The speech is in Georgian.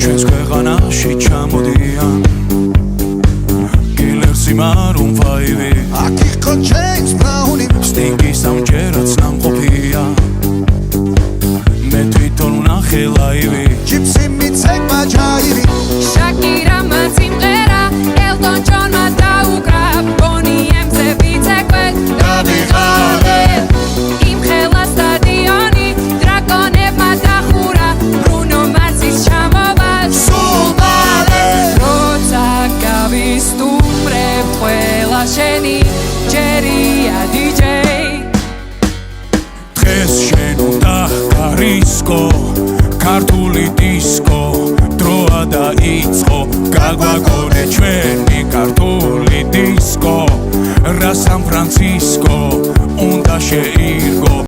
ჩვენს ქვეყანაში ჩამოდიან კილერსი მარუნ ფაივი აქ იყო ჯეიმს ბრაუნი სტინგი სამჯერაც ნამყოფია მე თვითონ ვნახე ლაივი ჯიპსი მიცეკვა ჯაივი შაკირამა სიმღერა ელტონ ჯონმა დაუკრა ბონიემზე ვიცეკვე დავიღალე იმ ხელა სტადიონი დრაკონებმა დახურა ბრუნო მარსის ჩამოვა სულ მალე როცა გავისტუმრებ ყველა შენი ჯერია დიჯეი დღეს შენ უნდა გარისკო ქართული დისკო დროა დაიწყო გაგვაგონე ჩვენი ქართული დისკო რა სან ფრანცისკო უნდა შეირგო